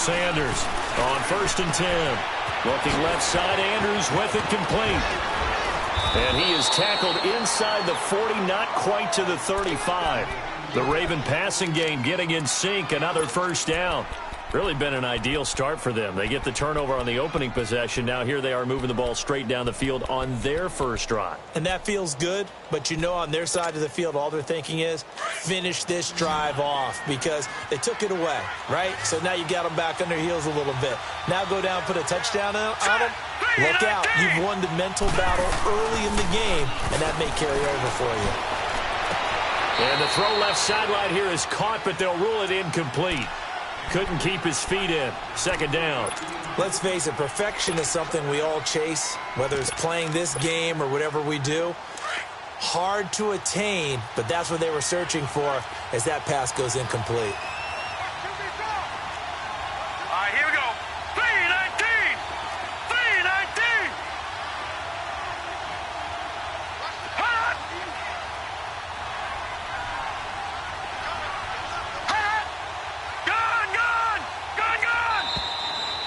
Sanders on 1st and 10. Looking left side, Andrews with it complete. And he is tackled inside the 40, not quite to the 35. The Raven passing game getting in sync, another first down. Really been an ideal start for them. They get the turnover on the opening possession. Now here they are moving the ball straight down the field on their first drive. And that feels good, but you know on their side of the field all they're thinking is finish this drive off because they took it away, right? So now you got them back on their heels a little bit. Now go down, put a touchdown on them. Look out. You've won the mental battle early in the game, and that may carry over for you. And the throw left sideline here is caught, but they'll rule it incomplete. Couldn't keep his feet in. 2nd down. Let's face it, perfection is something we all chase, whether it's playing this game or whatever we do. Hard to attain, but that's what they were searching for as that pass goes incomplete. All right, here we go. 3-19. 3-19. Hot.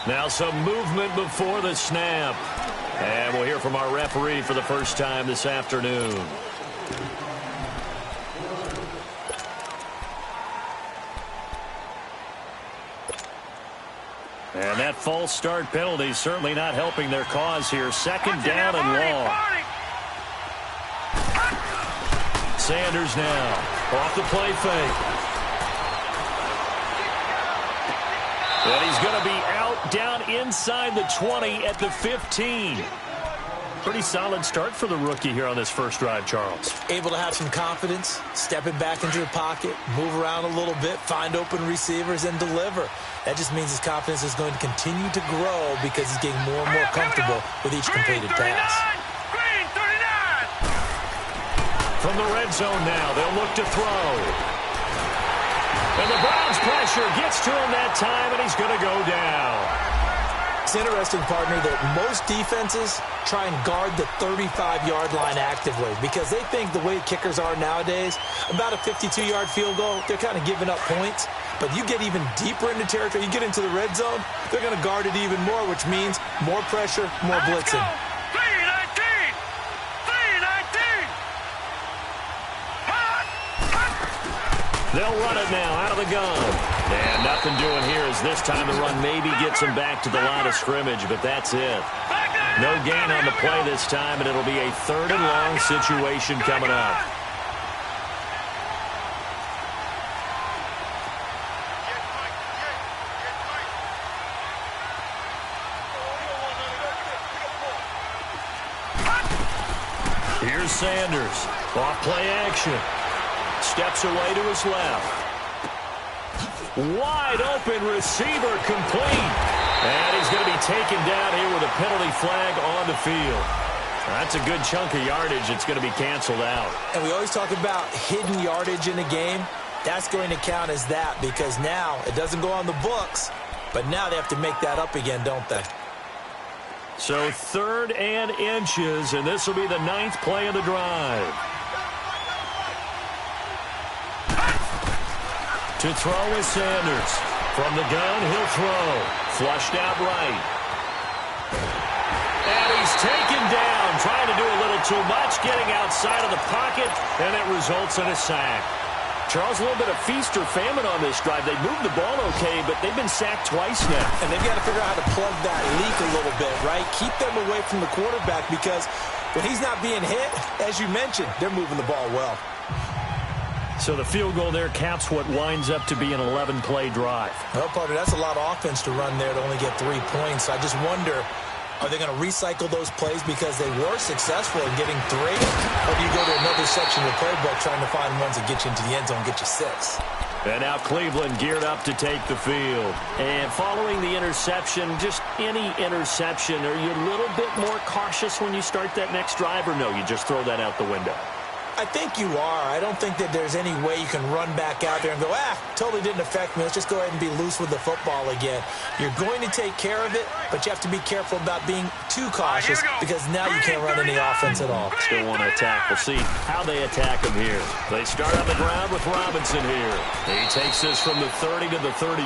Now some movement before the snap. And we'll hear from our referee for the first time this afternoon. And that false start penalty certainly not helping their cause here. 2nd down and long. Sanders now off the play fake. And he's going to be out down inside the 20 at the 15. Pretty solid start for the rookie here on this first drive, Charles. Able to have some confidence, stepping back into the pocket, move around a little bit, find open receivers, and deliver. That just means his confidence is going to continue to grow because he's getting more and more comfortable with each completed pass. Green 39. From the red zone now, they'll look to throw. And the Browns pressure gets to him that time, and he's going to go down. It's interesting, partner, that most defenses try and guard the 35-yard line actively because they think the way kickers are nowadays, about a 52-yard field goal, they're kind of giving up points. But you get even deeper into territory, you get into the red zone, they're going to guard it even more, which means more pressure, more blitzing. 3-19. 3-19. They'll run it now out of the gun. And nothing doing here as this time the run maybe gets him back to the line of scrimmage, but that's it. No gain on the play this time, and it'll be a 3rd and long situation coming up. Here's Sanders. Off play action. Steps away to his left. Wide open receiver complete. And he's going to be taken down here with a penalty flag on the field. That's a good chunk of yardage. It's going to be canceled out. And we always talk about hidden yardage in a game. That's going to count as that because now it doesn't go on the books, but now they have to make that up again, don't they? So 3rd and inches, and this will be the 9th play of the drive. To throw is Sanders. From the gun, he'll throw. Flushed out right. And he's taken down, trying to do a little too much, getting outside of the pocket, and it results in a sack. Charles, a little bit of feast or famine on this drive. They moved the ball okay, but they've been sacked twice now. And they've got to figure out how to plug that leak a little bit, right? Keep them away from the quarterback because when he's not being hit, as you mentioned, they're moving the ball well. So the field goal there caps what winds up to be an 11-play drive. Well, partner, that's a lot of offense to run there to only get 3 points. I just wonder, are they going to recycle those plays because they were successful in getting 3? Or do you go to another section of the playbook trying to find ones that get you into the end zone and get you 6? And now Cleveland geared up to take the field. And following the interception, just any interception, are you a little bit more cautious when you start that next drive, or no, you just throw that out the window? I think you are. I don't think that there's any way you can run back out there and go, totally didn't affect me. Let's just go ahead and be loose with the football again. You're going to take care of it, but you have to be careful about being too cautious because now you can't run any offense at all. Still want to attack. We'll see how they attack him here. They start on the ground with Robinson here. He takes this from the 30 to the 34.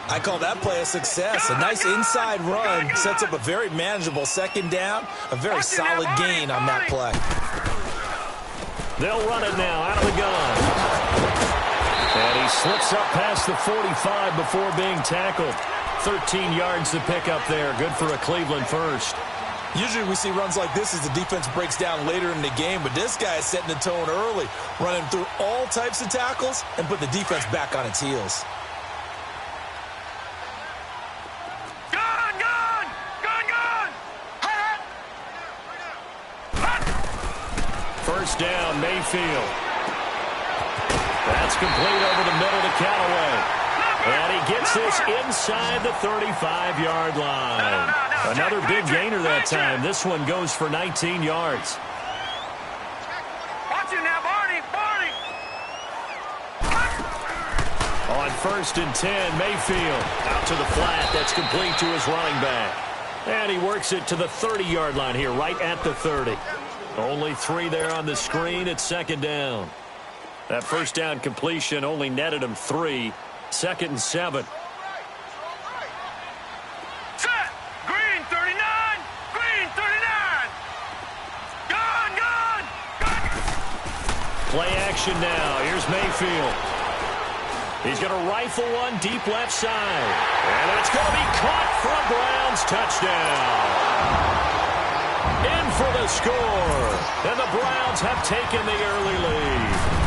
I call that play a success. A nice inside run sets up a very manageable second down. A very solid gain on that play. They'll run it now out of the gun. And he slips up past the 45 before being tackled. 13 yards to pick up there. Good for a Cleveland first. Usually we see runs like this as the defense breaks down later in the game, but this guy is setting the tone early, running through all types of tackles and put the defense back on its heels. Gun, gun! Gun, gun! Hut, hut! First down, Mayfield. That's complete over the middle to Callaway. And he gets this inside the 35-yard line. Another big gainer that time. This one goes for 19 yards. Watch it now, Barney! Barney! On first and 10, Mayfield out to the flat. That's complete to his running back. And he works it to the 30-yard line here, right at the 30. Only 3 there on the screen. It's second down. That first down completion only netted him 3. Second and 7. Set! Green 39! Green 39! Gun, gun! Gun! Play action now. Here's Mayfield. He's going to rifle one deep left side. And it's going to be caught for a Browns touchdown. In for the score. And the Browns have taken the early lead.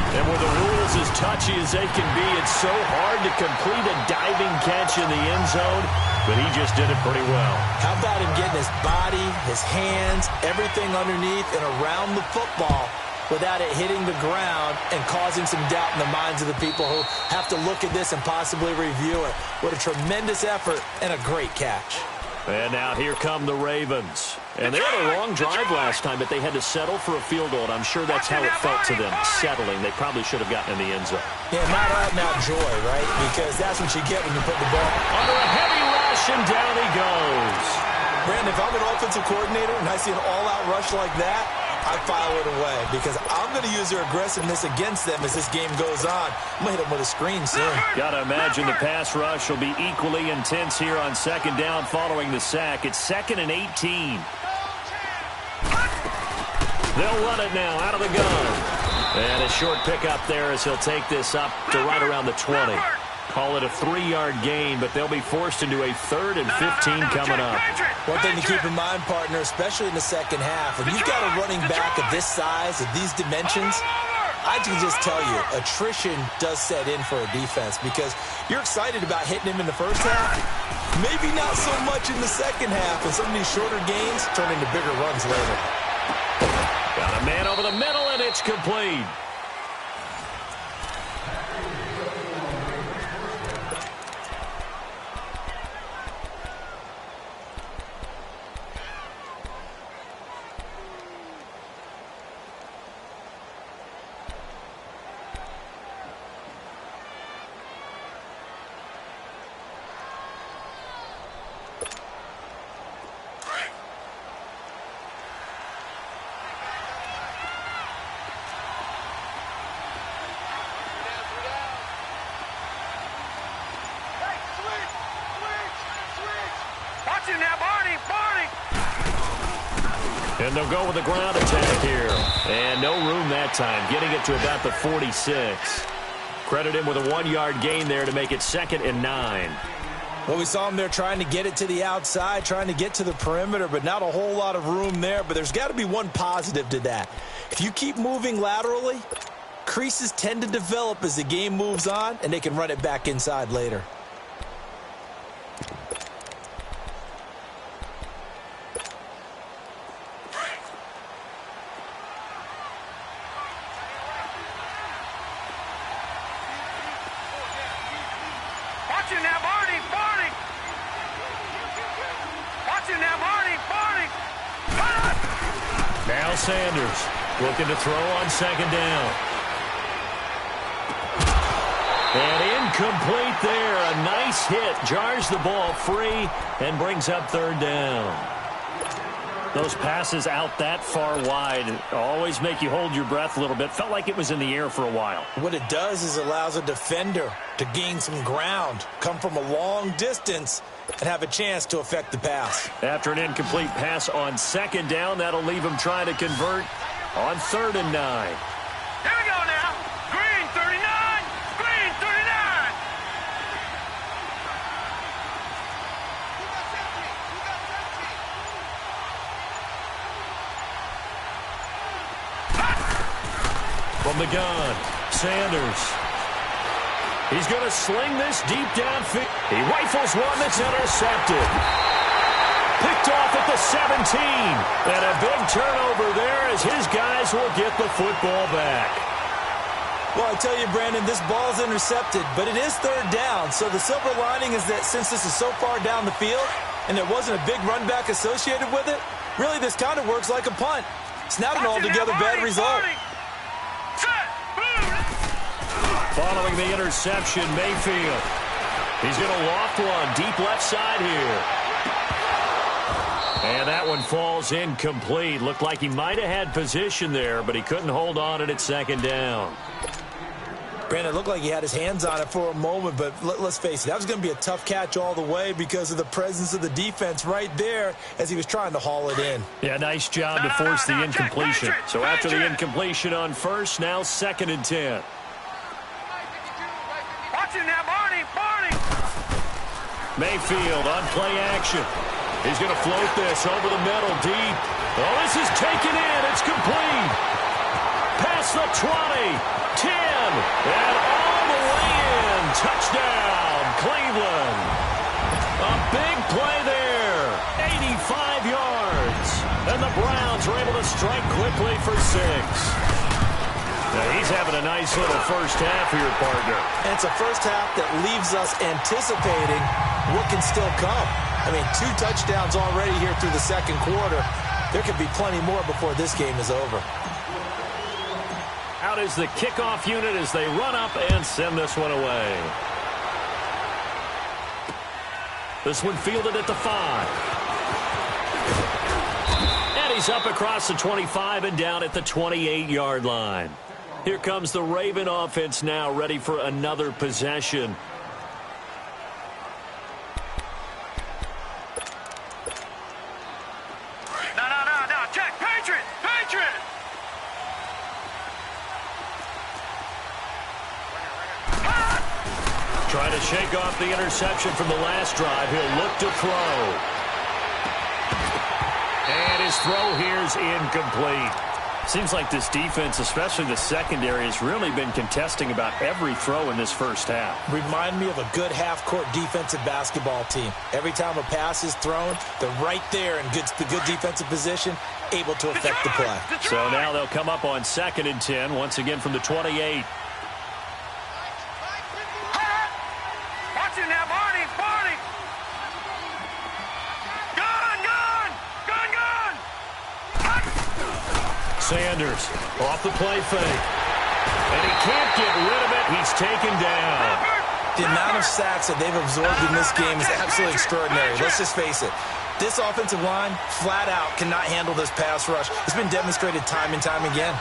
And with the rules as touchy as they can be, it's so hard to complete a diving catch in the end zone, but he just did it pretty well. How about him getting his body, his hands, everything underneath and around the football without it hitting the ground and causing some doubt in the minds of the people who have to look at this and possibly review it. What a tremendous effort and a great catch. And now here come the Ravens. And they had a long drive last time, but they had to settle for a field goal, and I'm sure that's how it felt to them, settling. They probably should have gotten in the end zone. Yeah, not out and out joy, right? Because that's what you get when you put the ball under a heavy rush, and down he goes. Brandon, if I'm an offensive coordinator and I see an all-out rush like that, I file it away because I'm going to use their aggressiveness against them as this game goes on. I'm going to hit them with a screen soon. Got to imagine the pass rush will be equally intense here on second down following the sack. It's second and 18. They'll run it now out of the gun. And a short pickup there as he'll take this up to right around the 20. Call it a 3-yard gain, but they'll be forced into a 3rd and 15 coming up. One thing to keep in mind, partner, especially in the second half, when you've got a running back of this size, of these dimensions, I can just tell you, attrition does set in for a defense because you're excited about hitting him in the first half. Maybe not so much in the second half, and some of these shorter gains turn into bigger runs later. Got a man over the middle, and it's complete. And they'll go with the ground attack here. And no room that time, getting it to about the 46. Credit him with a 1-yard gain there to make it 2nd and 9. Well, we saw him there trying to get it to the outside, trying to get to the perimeter, but not a whole lot of room there. But there's got to be one positive to that. If you keep moving laterally, creases tend to develop as the game moves on, and they can run it back inside later. Sanders looking to throw on second down. And incomplete there. A nice hit. Jars the ball free and brings up 3rd down. Those passes out that far wide always make you hold your breath a little bit. Felt like it was in the air for a while. What it does is allows a defender to gain some ground, come from a long distance, and have a chance to affect the pass. After an incomplete pass on second down, that'll leave him trying to convert on 3rd and 9. Here we go now. Green 39. Green 39. From the gun, Sanders. He's going to sling this deep downfield. He rifles one that's intercepted. Picked off at the 17. And a big turnover there as his guys will get the football back. Well, I tell you, Brandon, this ball's intercepted, but it is 3rd down. So the silver lining is that since this is so far down the field and there wasn't a big run back associated with it, really this kind of works like a punt. It's not an altogether bad result. Following the interception, Mayfield. He's going to loft one deep left side here. And that one falls incomplete. Looked like he might have had position there, but he couldn't hold on it at 2nd down. Brandon, it looked like he had his hands on it for a moment, but let's face it, that was going to be a tough catch all the way because of the presence of the defense right there as he was trying to haul it in. Yeah, nice job to force the incompletion. So after the incompletion on 1st, now 2nd and 10. Watching now, Barney. Mayfield on play action. He's going to float this over the middle deep. Oh, this is taken in. It's complete. Past the 20, 10, and all the way in. Touchdown, Cleveland. A big play there. 85 yards. And the Browns are able to strike quickly for 6. Now he's having a nice little first half here, partner. And it's a first half that leaves us anticipating what can still come. I mean, 2 touchdowns already here through the 2nd quarter. There could be plenty more before this game is over. Out is the kickoff unit as they run up and send this one away. This one fielded at the 5. And he's up across the 25 and down at the 28-yard line. Here comes the Raven offense now, ready for another possession. No. Check. Patriot. Trying to shake off the interception from the last drive. He'll look to throw. And his throw here is incomplete. Seems like this defense, especially the secondary, has really been contesting about every throw in this first half. Remind me of a good half-court defensive basketball team. Every time a pass is thrown, they're right there in the good defensive position, able to affect the play. So now they'll come up on 2nd and 10, once again from the 28. Watching now, Barney. Sanders off the play fake. And he can't get rid of it. He's taken down. The amount of sacks that they've absorbed in this game is absolutely extraordinary. Let's just face it. This offensive line, flat out, cannot handle this pass rush. It's been demonstrated time and time again.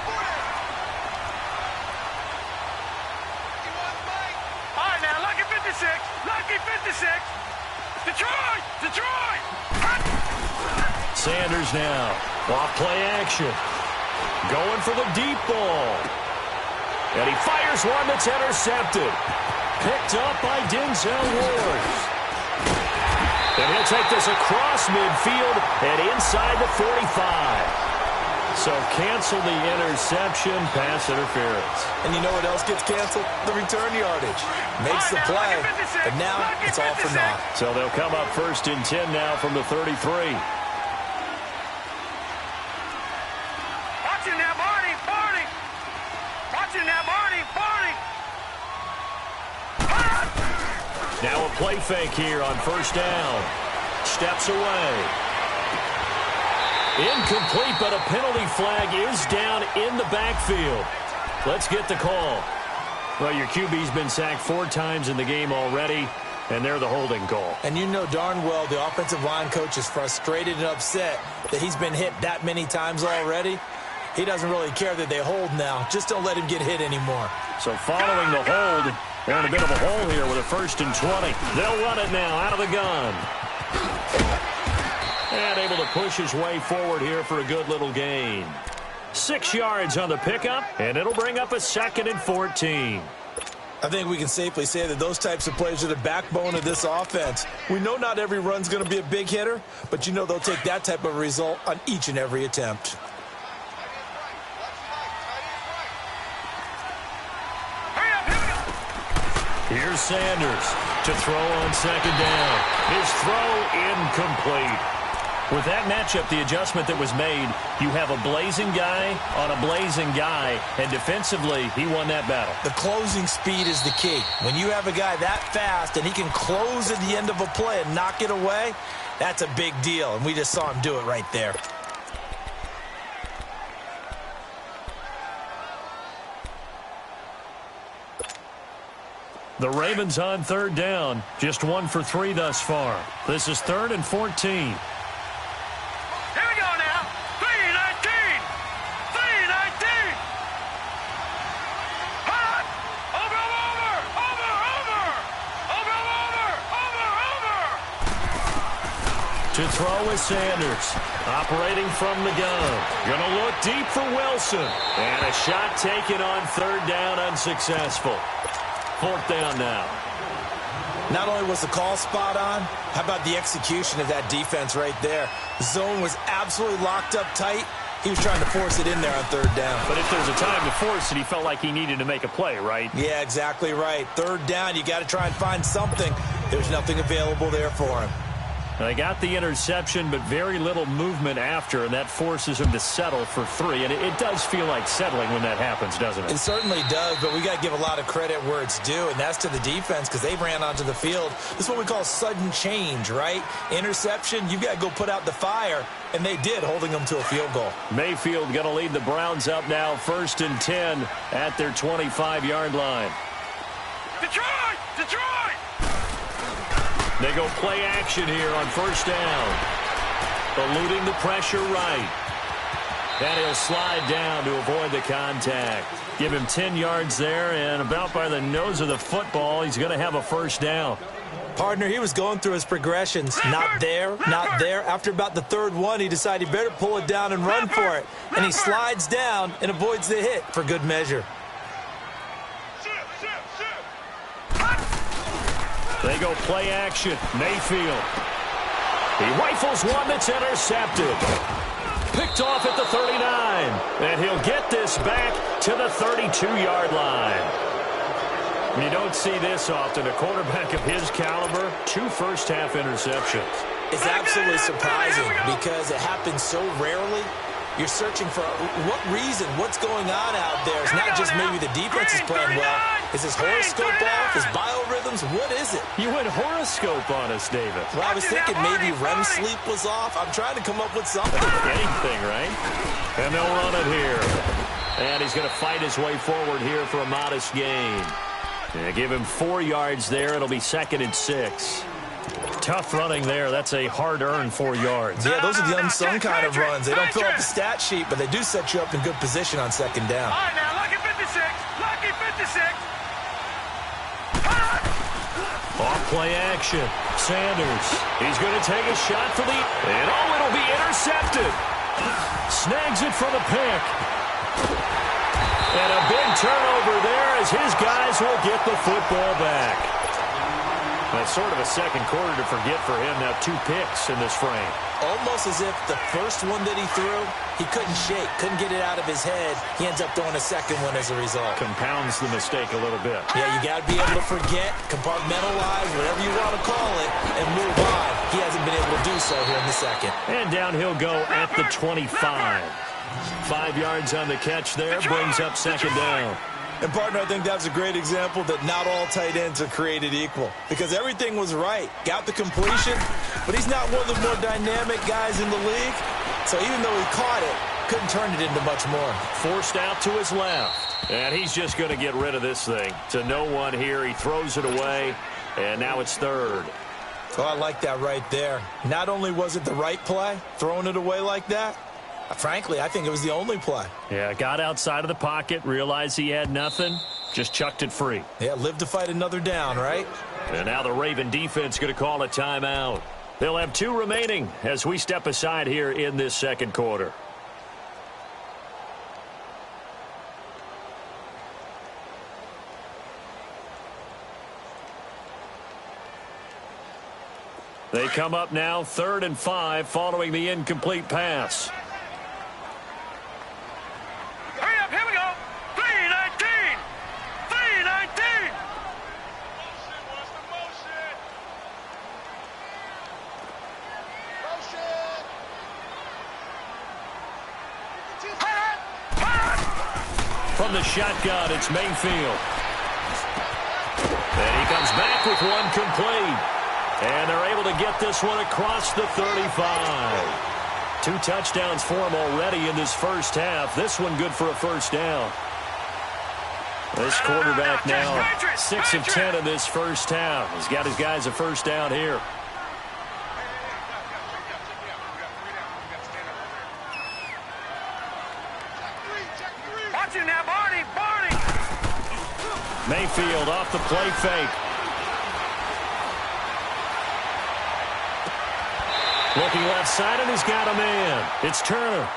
All right, now, lucky 56. Detroit. Sanders now off play action. Going for the deep ball. And he fires one that's intercepted. Picked up by Denzel Ward. And he'll take this across midfield and inside the 45. So cancel the interception, pass interference. And you know what else gets canceled? The return yardage. Makes the play, but now it's all for naught. So they'll come up 1st and 10 now from the 33. Now a play fake here on 1st down. Steps away. Incomplete, but a penalty flag is down in the backfield. Let's get the call. Well, your QB's been sacked 4 times in the game already. and they're the holding call. And you know darn well the offensive line coach is frustrated and upset that he's been hit that many times already. He doesn't really care that they hold now. Just don't let him get hit anymore. So following the hold, they're in a bit of a hole here with a 1st and 20. They'll run it now out of the gun. And able to push his way forward here for a good little gain. 6 yards on the pickup, and it'll bring up a 2nd and 14. I think we can safely say that those types of plays are the backbone of this offense. We know not every run's going to be a big hitter, but you know they'll take that type of result on each and every attempt. Here's Sanders to throw on 2nd down. His throw incomplete. With that matchup, the adjustment that was made, you have a blazing guy on a blazing guy, and defensively, he won that battle. The closing speed is the key. When you have a guy that fast and he can close at the end of a play and knock it away, that's a big deal, and we just saw him do it right there. The Ravens on 3rd down, just 1 for 3 thus far. This is 3rd and 14. To throw is Sanders, operating from the gun. Going to look deep for Wilson. And a shot taken on 3rd down, unsuccessful. 4th down now. Not only was the call spot on, how about the execution of that defense right there? The zone was absolutely locked up tight. He was trying to force it in there on 3rd down. But if there's a time to force it, he felt like he needed to make a play, right? Yeah, exactly right. 3rd down, you got to try and find something. There's nothing available there for him. They got the interception, but very little movement after, and that forces him to settle for 3. And it does feel like settling when that happens, doesn't it? It certainly does, but we got to give a lot of credit where it's due, and that's to the defense because they ran onto the field. This is what we call sudden change, right? Interception, you got to go put out the fire, and they did, holding them to a field goal. Mayfield going to lead the Browns up now, 1st and 10 at their 25-yard line. Detroit! Detroit! They go play action here on 1st down. Eluding the pressure right. And he'll slide down to avoid the contact. Give him 10 yards there, and about by the nose of the football, he's going to have a 1st down. Partner, he was going through his progressions. Not there, not there. After about the 3rd one, he decided he better pull it down and run for it. And he slides down and avoids the hit for good measure. They go play action. Mayfield. He rifles one that's intercepted. Picked off at the 39. And he'll get this back to the 32-yard line. You don't see this often. A quarterback of his caliber, 2 first-half interceptions. It's absolutely surprising because it happens so rarely. You're searching for what reason, what's going on out there. It's not just maybe the defense is playing well. Is his horoscope off? His biorhythms? What is it? You went horoscope on us, David. Well, I was thinking maybe REM sleep was off. I'm trying to come up with something. Anything, right? And they'll run it here. And he's going to fight his way forward here for a modest gain. Yeah, give him 4 yards there. It'll be 2nd and 6. Tough running there. That's a hard-earned 4 yards. Yeah, those are the unsung kind of runs. They don't fill up the stat sheet, but they do set you up in good position on 2nd down. All right, now, lucky 56. Lucky 56. Off play action. Sanders. He's going to take a shot for the... And it'll be intercepted. Snags it for the pick. And a big turnover there as his guys will get the football back. That's sort of a second quarter to forget for him. Now 2 picks in this frame. Almost as if the first one that he threw, he couldn't shake, couldn't get it out of his head. He ends up throwing a second one as a result. Compounds the mistake a little bit. Yeah, you got to be able to forget, compartmentalize, whatever you want to call it, and move on. He hasn't been able to do so here in the second. And down he'll go at the 25. 5 yards on the catch there, brings up 2nd down. And, partner, I think that's a great example that not all tight ends are created equal. Because everything was right. Got the completion, but he's not one of the more dynamic guys in the league. So even though he caught it, couldn't turn it into much more. Forced out to his left. And he's just going to get rid of this thing. To no one here. He throws it away. And now it's third. Oh, I like that right there. Not only was it the right play, throwing it away like that, frankly, I think it was the only play. Yeah, got outside of the pocket, realized he had nothing, just chucked it free. Yeah, live to fight another down, right? And now the Raven defense going to call a timeout. They'll have 2 remaining as we step aside here in this second quarter. They come up now 3rd and 5 following the incomplete pass. Hurry up, here we go. 3:19. 3:19. From the shotgun, it's Mayfield. And he comes back with one complete. And they're able to get this one across the 35. 2 touchdowns for him already in this first half. This one good for a first down. This quarterback now 6 of 10 in this first half. He's got his guys a first down here. Watch it now, Barney. Barney. Mayfield off the play fake. Looking left side, and he's got a man. It's Turner.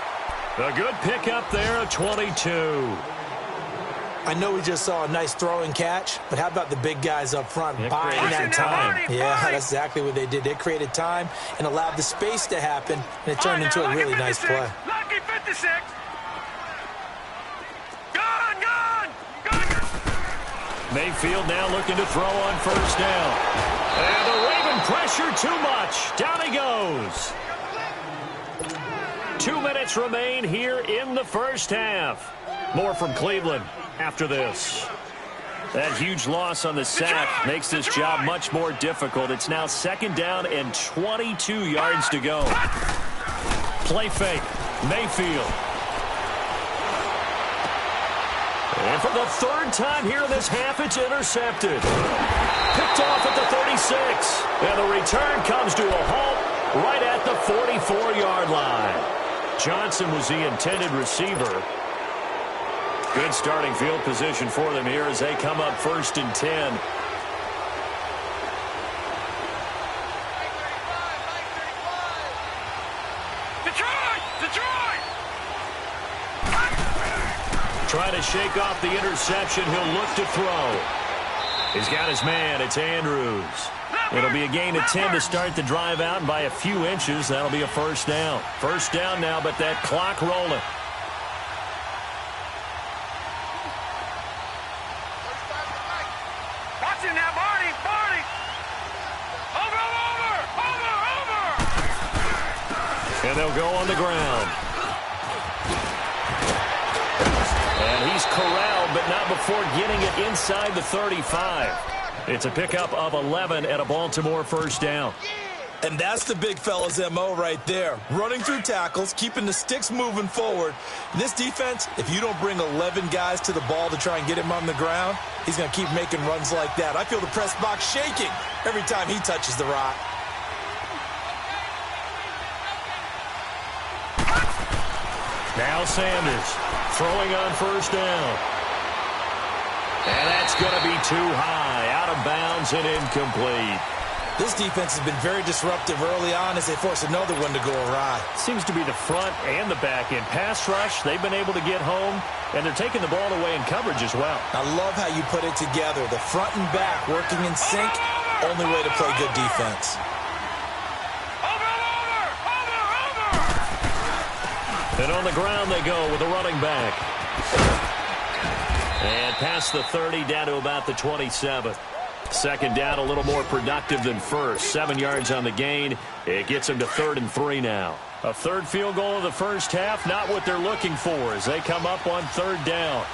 A good pickup there, a 22. I know we just saw a nice throw and catch, but how about the big guys up front buying that time? Yeah, that's exactly what they did. They created time and allowed the space to happen, and it turned into a really nice play. Lucky 56. Gone. Mayfield now looking to throw on first down. And the Raven pressure too much. Down he goes. 2 minutes remain here in the first half. More from Cleveland after this. That huge loss on the sack makes this job much more difficult. It's now 2nd down and 22 yards to go. Play fake. Mayfield. And for the 3rd time here in this half, it's intercepted. Picked off at the 36. And the return comes to a halt right at the 44-yard line. Johnson was the intended receiver. Good starting field position for them here as they come up 1st and 10. Detroit! Trying to shake off the interception. He'll look to throw. He's got his man. It's Andrews. It'll be a gain of 10 to start the drive out, and by a few inches, that'll be a first down. First down now, but that clock rolling. Watch him now, Barney! Over! And they'll go on the ground. And he's corralled, but not before getting it inside the 35. It's a pickup of 11 at a Baltimore first down. And that's the big fella's M.O. right there. Running through tackles, keeping the sticks moving forward. In this defense, if you don't bring 11 guys to the ball to try and get him on the ground, he's going to keep making runs like that. I feel the press box shaking every time he touches the rock. Now Sanders throwing on first down. And that's going to be too high, out of bounds and incomplete. This defense has been very disruptive early on as they force another one to go awry. Seems to be the front and the back end. Pass rush, they've been able to get home, and they're taking the ball away in coverage as well. I love how you put it together. The front and back working in sync, only way to play good defense. And on the ground they go with a running back. And past the 30, down to about the 27. Second down, a little more productive than first. 7 yards on the gain. It gets them to 3rd and 3 now. A third field goal of the first half, not what they're looking for as they come up on 3rd down.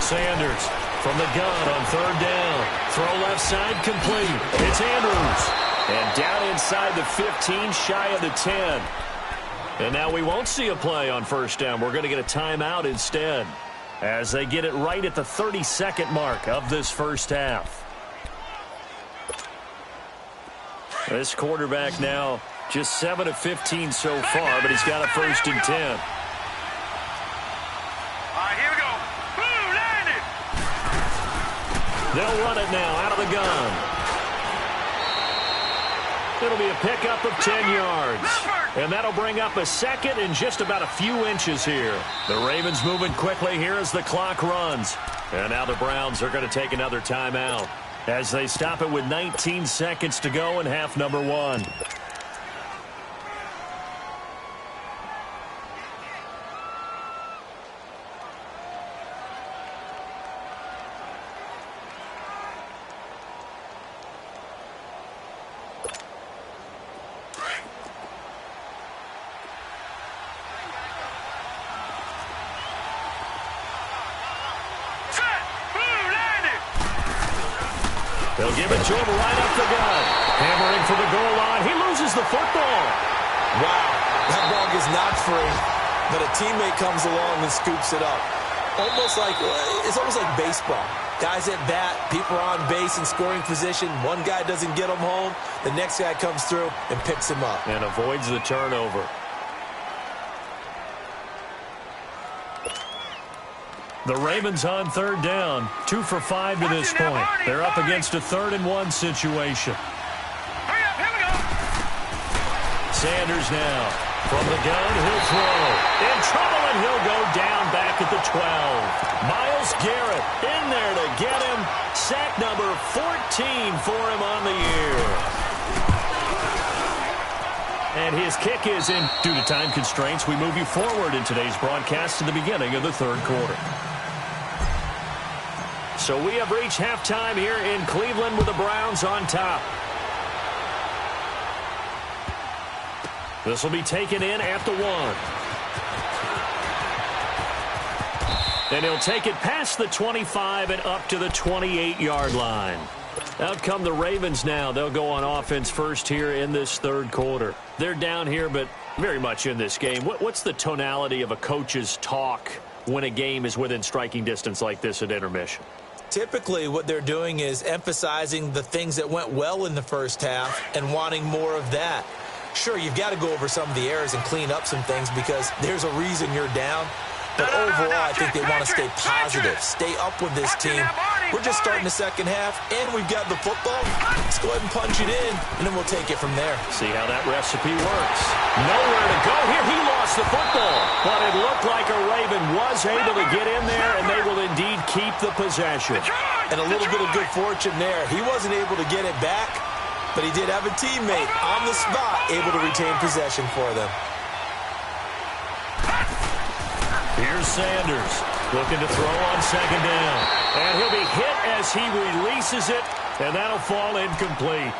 Sanders from the gun on 3rd down. Throw left side complete. It's Andrews. And down inside the 15, shy of the 10. And now we won't see a play on first down. We're going to get a timeout instead as they get it right at the 32nd mark of this first half. This quarterback now just 7 of 15 so far, but he's got a 1st and 10. All right, here we go. Boom, landed. They'll run it now out of the gun. It'll be a pickup of 10 yards. And that'll bring up a 2nd and just about a few inches here. The Ravens moving quickly here as the clock runs. And now the Browns are going to take another timeout as they stop it with 19 seconds to go in half number 1. They'll give it to him right up the gut. Hammering for the goal line. He loses the football. Wow, that ball is not free, but a teammate comes along and scoops it up. It's almost like baseball. Guys at bat, people are on base in scoring position. One guy doesn't get him home. The next guy comes through and picks him up. And avoids the turnover. The Ravens on 3rd down. 2 for 5 to this point. They're up against a 3rd and 1 situation. Hurry up, here we go. Sanders now. From the gun, he'll throw. In trouble, and he'll go down back at the 12. Myles Garrett in there to get him. Sack number 14 for him on the year. And his kick is in. Due to time constraints, we move you forward in today's broadcast to the beginning of the 3rd quarter. So we have reached halftime here in Cleveland with the Browns on top. This will be taken in at the 1. And he'll take it past the 25 and up to the 28-yard line. Out come the Ravens now. They'll go on offense first here in this 3rd quarter. They're down here, but very much in this game. What's the tonality of a coach's talk when a game is within striking distance like this at intermission? Typically, what they're doing is emphasizing the things that went well in the first half and wanting more of that. Sure, you've got to go over some of the errors and clean up some things because there's a reason you're down. But overall, I think they want to stay positive, stay up with this team. We're just starting the second half, and we've got the football. Let's go ahead and punch it in, and then we'll take it from there. See how that recipe works. Nowhere to go here. He lost the football. But it looked like a Raven was able to get in there, and they will indeed keep the possession. And a little bit of good fortune there. He wasn't able to get it back, but he did have a teammate on the spot able to retain possession for them. Here's Sanders looking to throw on 2nd down. And he'll be hit as he releases it, and that'll fall incomplete.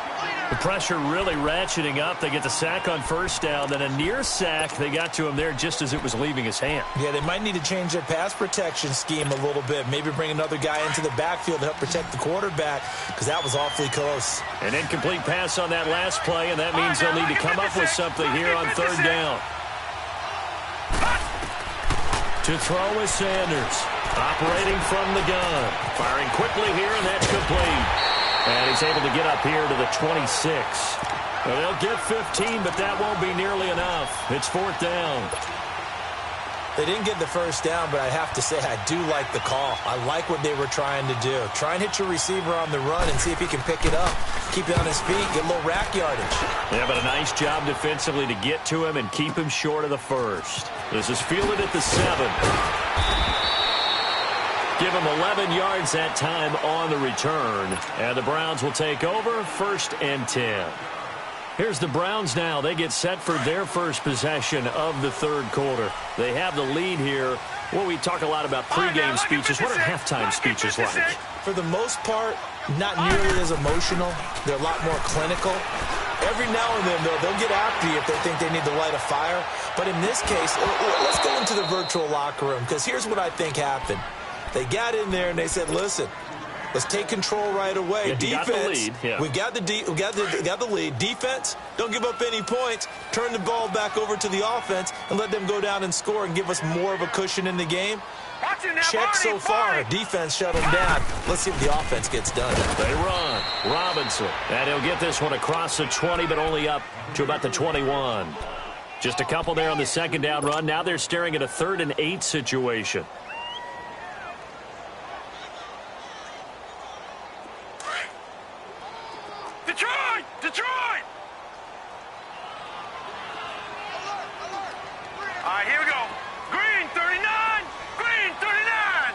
The pressure really ratcheting up. They get the sack on 1st down, then a near sack. They got to him there just as it was leaving his hand. Yeah, they might need to change their pass protection scheme a little bit. Maybe bring another guy into the backfield to help protect the quarterback because that was awfully close. An incomplete pass on that last play, and that means they'll need to come up with something here on 3rd down. To throw is Sanders. Operating from the gun. Firing quickly here, and that's complete. And he's able to get up here to the 26. Well, they'll get 15, but that won't be nearly enough. It's 4th down. They didn't get the 1st down, but I have to say I do like the call. I like what they were trying to do. Try and hit your receiver on the run and see if he can pick it up. Keep it on his feet, get a little rack yardage. Yeah, but a nice job defensively to get to him and keep him short of the 1st. This is fielded at the 7. Give him 11 yards that time on the return. And the Browns will take over 1st and 10. Here's the Browns now. They get set for their first possession of the 3rd quarter. They have the lead here. Well, we talk a lot about pregame speeches. What are halftime speeches like? For the most part, not nearly as emotional. They're a lot more clinical. Every now and then, though, they'll get after you if they think they need to light a fire. But in this case, let's go into the virtual locker room because here's what I think happened. They got in there and they said, listen, Let's take control right away. Yeah, Defense, got the lead. Yeah. we got the lead. Defense, don't give up any points. Turn the ball back over to the offense and let them go down and score and give us more of a cushion in the game. Check so far. Defense shut them down. Let's see if the offense gets done. They run. Robinson. And he'll get this one across the 20, but only up to about the 21. Just a couple there on the second down run. Now they're staring at a 3rd and 8 situation. Detroit! Detroit! All right, here we go. Green, 39. Green, 39.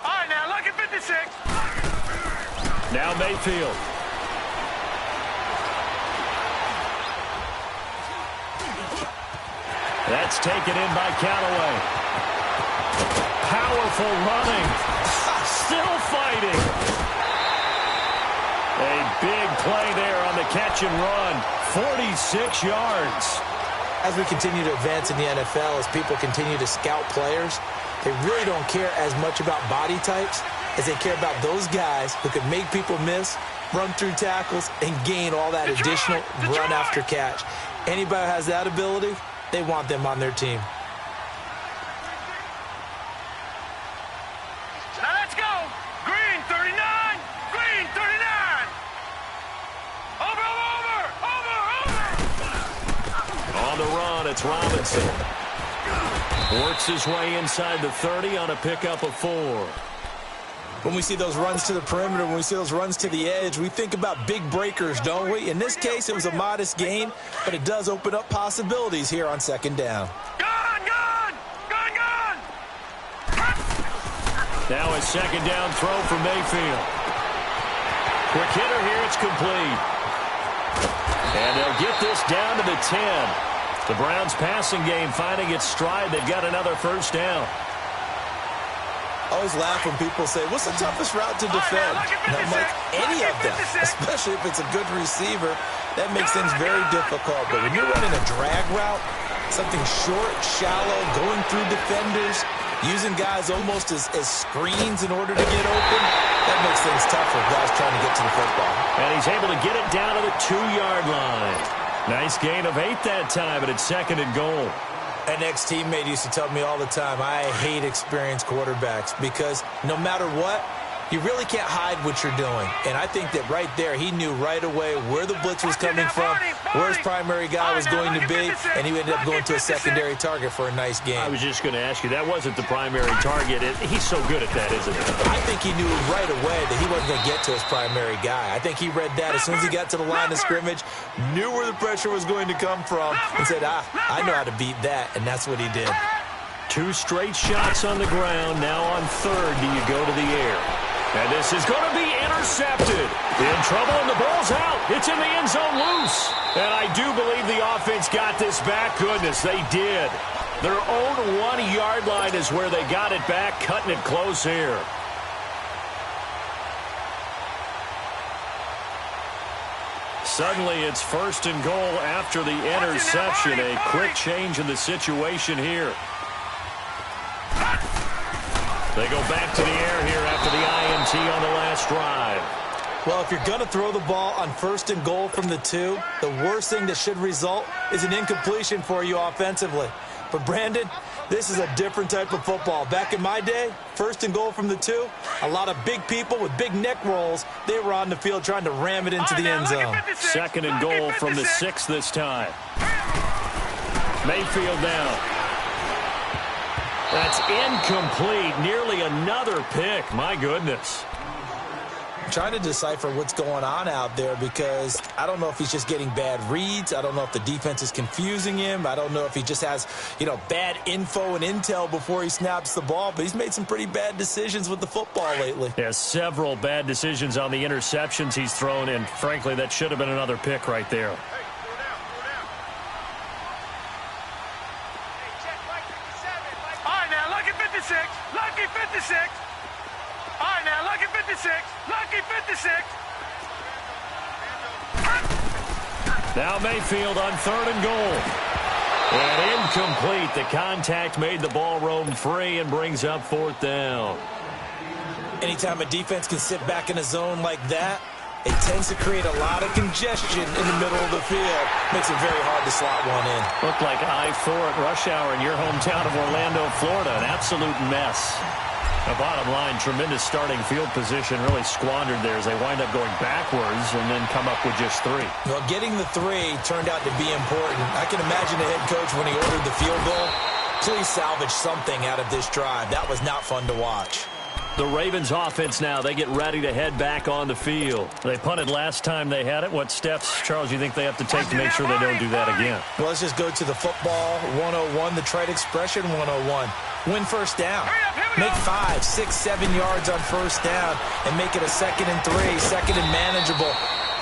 All right, now, lucky 56. Now Mayfield. That's taken in by Callaway. Powerful running. Still fighting. A big play there on the catch and run. 46 yards. As we continue to advance in the NFL, as people continue to scout players, they really don't care as much about body types as they care about those guys who can make people miss, run through tackles, and gain all that additional run after catch. Anybody who has that ability, they want them on their team. Now let's go. Green, 39. Green, 39. Over. On the run, it's Robinson. Works his way inside the 30 on a pickup of 4. When we see those runs to the perimeter, when we see those runs to the edge, we think about big breakers, don't we? In this case, it was a modest gain, but it does open up possibilities here on second down. Gun! Now a second down throw for Mayfield. Quick hitter here, it's complete. And they'll get this down to the 10. The Browns' passing game finding its stride. They've got another first down. I always laugh when people say, what's the toughest route to defend? And I'm like, any of them, especially if it's a good receiver. That makes things very difficult. But when you're running a drag route, something short, shallow, going through defenders, using guys almost as screens in order to get open, that makes things tough for guys trying to get to the football. And he's able to get it down to the 2-yard line. Nice gain of 8 that time, but it's 2nd and goal. An ex-teammate used to tell me all the time, I hate experienced quarterbacks because no matter what, you really can't hide what you're doing. And I think that right there, he knew right away where the blitz was coming from, where his primary guy was going to be, and he ended up going to a secondary target for a nice game. I was just going to ask you, that wasn't the primary target. He's so good at that, isn't he? I think he knew right away that he wasn't going to get to his primary guy. I think he read that as soon as he got to the line of scrimmage, knew where the pressure was going to come from, and said, I know how to beat that, and that's what he did. 2 straight shots on the ground. Now on 3rd, do you go to the air? And this is going to be intercepted. In trouble, and the ball's out. It's in the end zone loose. And I do believe the offense got this back. Goodness, they did. Their own 1-yard line is where they got it back, cutting it close here. Suddenly, it's 1st and goal after the interception. A quick change in the situation here. They go back to the air here after the INT on the last drive. Well, if you're going to throw the ball on 1st and goal from the 2, the worst thing that should result is an incompletion for you offensively. But, Brandon, this is a different type of football. Back in my day, 1st and goal from the 2, a lot of big people with big neck rolls, they were on the field trying to ram it into the end zone. 2nd and goal from the 6 this time. Mayfield down. That's incomplete. Nearly another pick. My goodness. I'm trying to decipher what's going on out there because I don't know if he's just getting bad reads. I don't know if the defense is confusing him. I don't know if he just has, bad info and intel before he snaps the ball. But he's made some pretty bad decisions with the football lately. Yeah, several bad decisions on the interceptions he's thrown. And, frankly, that should have been another pick right there. Lucky 56. All right, now, lucky 56. Lucky 56. Now Mayfield on 3rd and goal. And incomplete. The contact made the ball roam free and brings up 4th down. Anytime a defense can sit back in a zone like that, it tends to create a lot of congestion in the middle of the field. Makes it very hard to slot one in. Looked like I-4 at rush hour in your hometown of Orlando, Florida. An absolute mess. The bottom line, tremendous starting field position, really squandered there as they wind up going backwards and then come up with just 3. Well, getting the 3 turned out to be important. I can imagine the head coach when he ordered the field goal. Please salvage something out of this drive. That was not fun to watch. The Ravens offense now, they get ready to head back on the field. They punted last time they had it. What steps, Charles, you think they have to take to make sure they don't do that again? Well, let's just go to the football 101, the trite expression 101. Win first down. Make 5, 6, 7 yards on first down and make it a 2nd and 3, 2nd and manageable.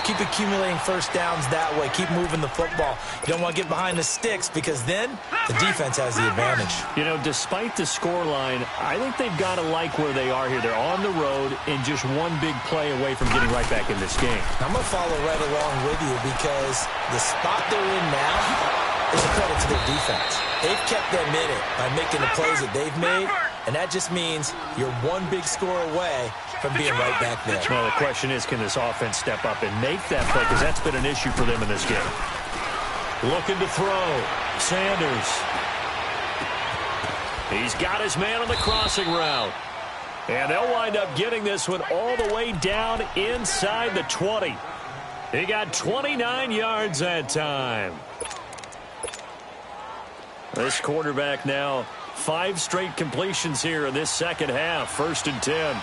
Keep accumulating first downs that way. Keep moving the football. You don't want to get behind the sticks because then the defense has the advantage. You know, despite the scoreline, I think they've got to like where they are here. They're on the road and just one big play away from getting right back in this game. I'm going to follow right along with you because the spot they're in now is a credit to their defense. They've kept them in it by making the plays that they've made, and that just means you're one big score away from being right back there. Well, the question is, can this offense step up and make that play? Because that's been an issue for them in this game. Looking to throw. Sanders. He's got his man on the crossing route. And they'll wind up getting this one all the way down inside the 20. He got 29 yards that time. This quarterback now, 5 straight completions here in this second half. 1st and 10.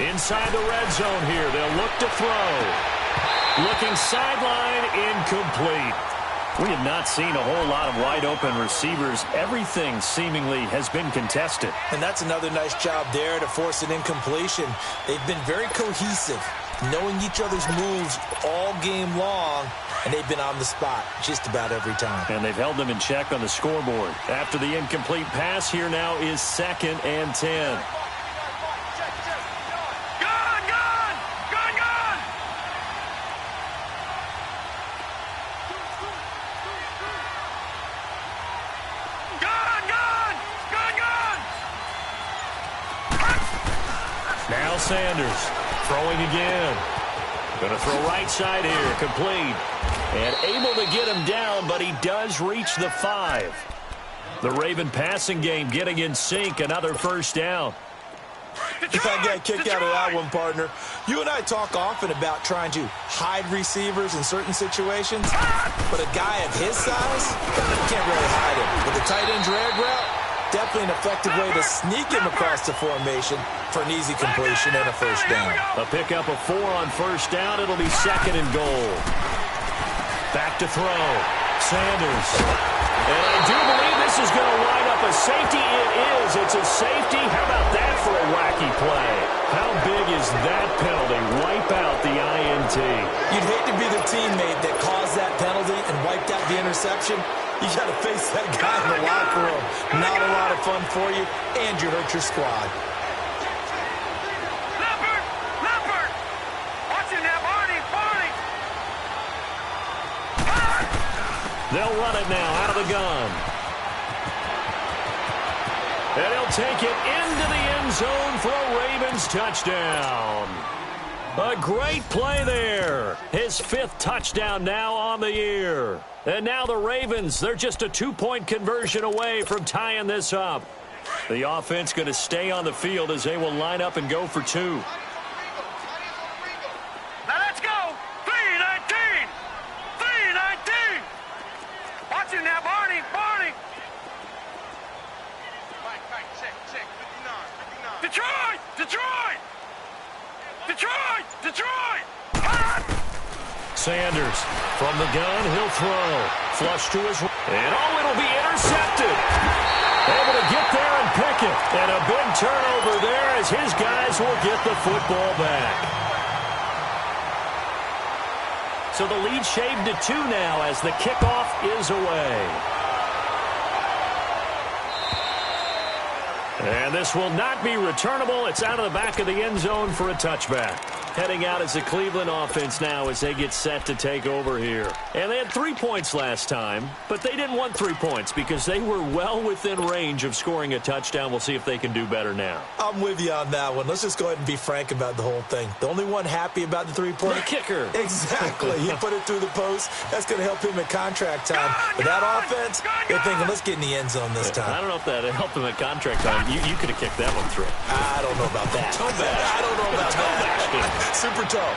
Inside the red zone here, they'll look to throw. Looking sideline, incomplete. We have not seen a whole lot of wide open receivers. Everything seemingly has been contested. And that's another nice job there to force an incompletion. They've been very cohesive, knowing each other's moves all game long, and they've been on the spot just about every time. And they've held them in check on the scoreboard. After the incomplete pass, here now is 2nd and 10. Now Sanders throwing again. Going to throw right side here, complete. And able to get him down, but he does reach the 5. The Raven passing game getting in sync, another first down. I got a kick out of that one, partner. You and I talk often about trying to hide receivers in certain situations, but a guy of his size, you can't really hide him. With the tight end drag route, definitely an effective way to sneak him across the formation for an easy completion and a first down. A pickup of 4 on first down. It'll be 2nd and goal. Back to throw. Sanders. And I do believe this is going to wind up a safety. It is. It's a safety. How about that for a wacky play? How big is that penalty? Wipe out the INT. You'd hate to be the teammate that caused that penalty and wiped out the interception. You got to face that guy in the locker room. Not a lot of fun for you, and you hurt your squad. Leopard! Watching that, Barney! They'll run it now out of the gun. And he'll take it into the end zone for a Ravens touchdown. A great play there. His 5th touchdown now on the year. And now the Ravens, they're just a 2-point conversion away from tying this up. The offense going to stay on the field as they will line up and go for 2. Now let's go! 3-19! 3-19! Watching that, Barney! Detroit! Sanders from the gun, he'll throw. Flush to his right. And it'll be intercepted. Able to get there and pick second. And a big turnover there as his guys will get the football back. So the lead shaved to 2 now as the kickoff is away. And this will not be returnable. It's out of the back of the end zone for a touchback. Heading out as the Cleveland offense now as they get set to take over here. And they had 3 points last time, but they didn't want 3 points because they were well within range of scoring a touchdown. We'll see if they can do better now. I'm with you on that one. Let's just go ahead and be frank about the whole thing. The only one happy about the three-point... The kicker. Exactly. He put it through the post. That's going to help him at contract time. But that offense, they're thinking, let's get in the end zone this time. I don't know if that helped him at contract time. You could have kicked that one through. I don't know about that. I don't know about that. Super toe.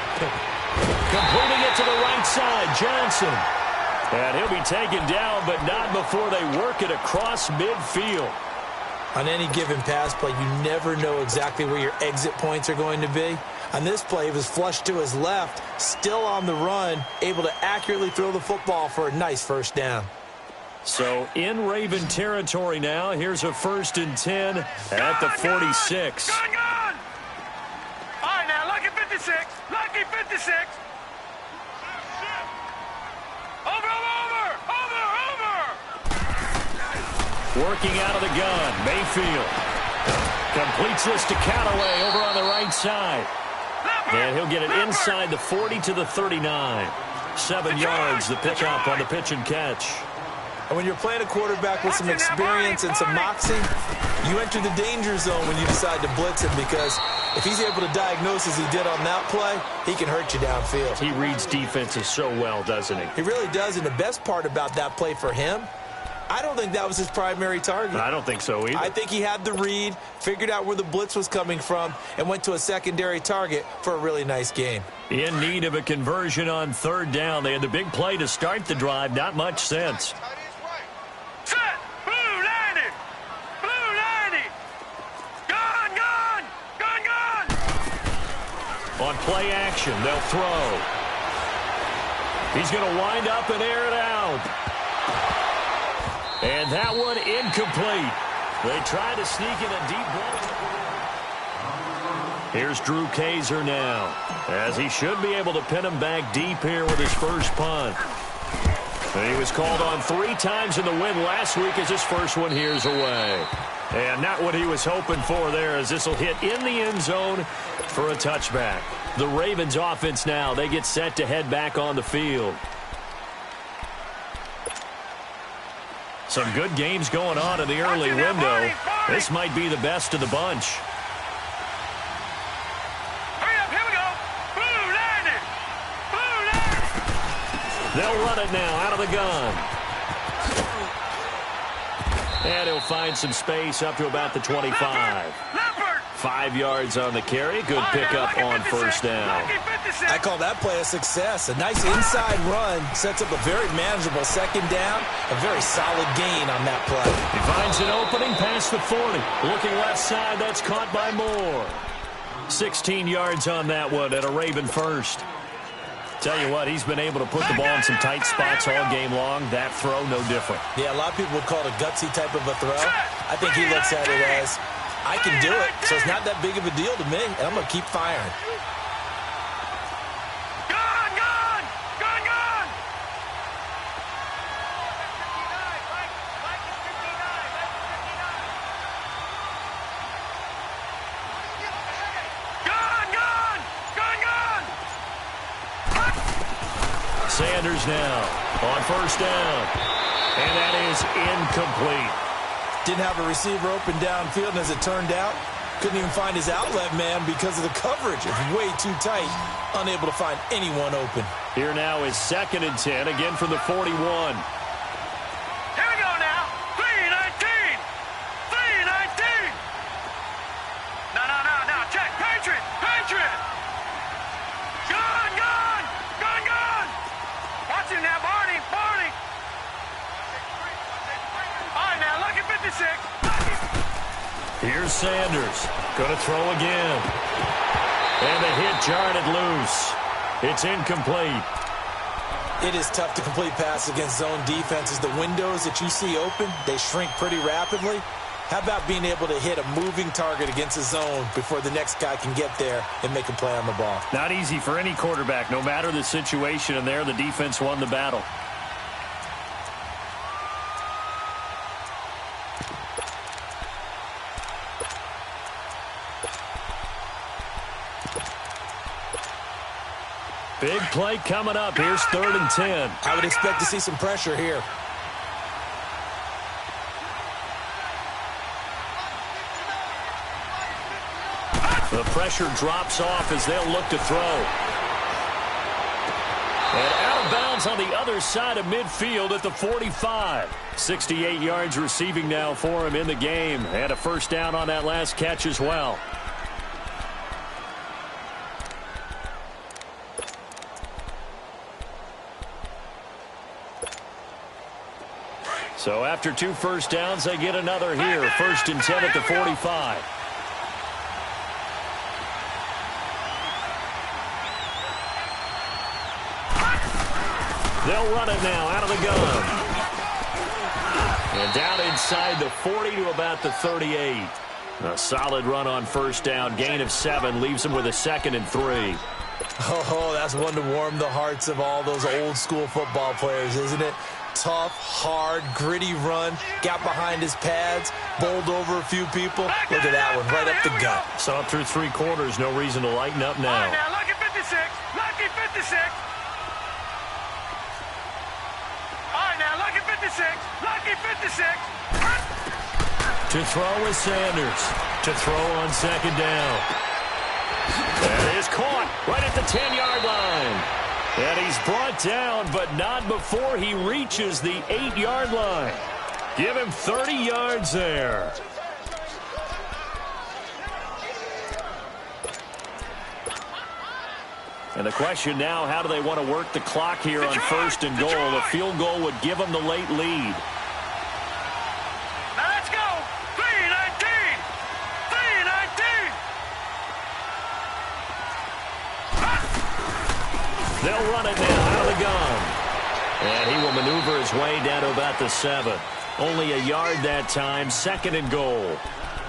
Completing it to the right side, Johnson. And he'll be taken down, but not before they work it across midfield. On any given pass play, you never know exactly where your exit points are going to be. On this play, it was flushed to his left, still on the run, able to accurately throw the football for a nice first down. So in Raven territory now, here's a 1st and 10 at the 46. Gone. All right, now, lucky 56. Lucky 56. Over. Working out of the gun, Mayfield. Completes this to Callaway over on the right side. And he'll get it inside the 40 to the 39. 7 yards, the pick up on the pitch and catch. And when you're playing a quarterback with some experience and some moxie, you enter the danger zone when you decide to blitz him because if he's able to diagnose as he did on that play, he can hurt you downfield. He reads defenses so well, doesn't he? He really does, and the best part about that play for him, I don't think that was his primary target. I don't think so either. I think he had the read, figured out where the blitz was coming from, and went to a secondary target for a really nice game. In need of a conversion on 3rd down. They had the big play to start the drive. Not much sense. Set. Blue 90. Blue 90. Gone. On play action, they'll throw. He's going to wind up and air it out. And that one incomplete. They try to sneak in a deep ball. Here's Drew Kaiser now, as he should be able to pin him back deep here with his first punt. And he was called on 3 times in the win last week as his first one here's away. And not what he was hoping for there as this will hit in the end zone for a touchback. The Ravens offense now, they get set to head back on the field. Some good games going on in the early window. This might be the best of the bunch. Hurry up, here we go. Blue 90. They'll run it now out of the gun. And he'll find some space up to about the 25. 5 yards on the carry. Good pickup on 1st down. I call that play a success. A nice inside run sets up a very manageable 2nd down. A very solid gain on that play. He finds an opening past the 40. Looking left side, that's caught by Moore. 16 yards on that one and a Raven first. Tell you what, he's been able to put the ball in some tight spots all game long. That throw, no different. Yeah, a lot of people would call it a gutsy type of a throw. I think he looks at it as, I can do it, so it's not that big of a deal to me, and I'm going to keep firing. Sanders now on 1st down. And that is incomplete. Didn't have a receiver open downfield, and as it turned out, couldn't even find his outlet man because of the coverage. It's way too tight. Unable to find anyone open. Here now is 2nd and 10, again from the 41. Here we go now. 3-19. 3-19. No. Check. Patriot. Gone. Watch him now, Barney. All right, now, lucky 56. Here's Sanders. Going to throw again. And the hit jarred it loose. It's incomplete. It is tough to complete passes against zone defenses. The windows that you see open, they shrink pretty rapidly. How about being able to hit a moving target against a zone before the next guy can get there and make a play on the ball? Not easy for any quarterback, no matter the situation, and there the defense won the battle. Big play coming up. Here's 3rd and 10. I would expect to see some pressure here. The pressure drops off as they'll look to throw. And out of bounds on the other side of midfield at the 45. 68 yards receiving now for him in the game. And a first down on that last catch as well. So after 2 first downs, they get another here. 1st and 10 at the 45. They'll run it now out of the gun. And down inside the 40 to about the 38. A solid run on first down. Gain of 7 leaves them with a 2nd and 3. Oh, that's one to warm the hearts of all those old school football players, isn't it? Tough, hard, gritty run. Got behind his pads, bowled over a few people. Look at that one, right up the gut. So up through 3 quarters, no reason to lighten up now. All right, now, lucky 56. Lucky 56. All right, now, lucky 56. Lucky 56. To throw is Sanders. To throw on 2nd down. That is caught right at the 10-yard line. And he's brought down, but not before he reaches the 8-yard line. Give him 30 yards there. And the question now, how do they want to work the clock here on 1st and goal? A field goal would give them the late lead. Now let's go. 3:19. 3:19. They'll run it now out of the gun. And he will maneuver his way down to about the 7. Only a yard that time, 2nd and goal.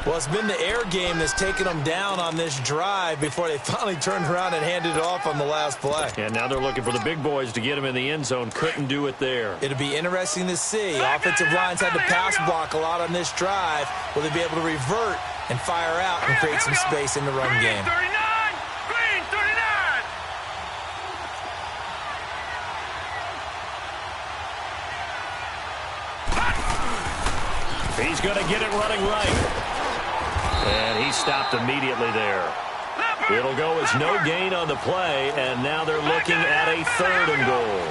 Well, it's been the air game that's taken them down on this drive before they finally turned around and handed it off on the last play. And now they're looking for the big boys to get him in the end zone. Couldn't do it there. It'll be interesting to see. Offensive lines had to pass block a lot on this drive. Will they be able to revert and fire out and create some space in the run game? 39. Green 39. He's going to get it running right. And he stopped immediately there. It'll go as no gain on the play, and now they're looking at a 3rd and goal.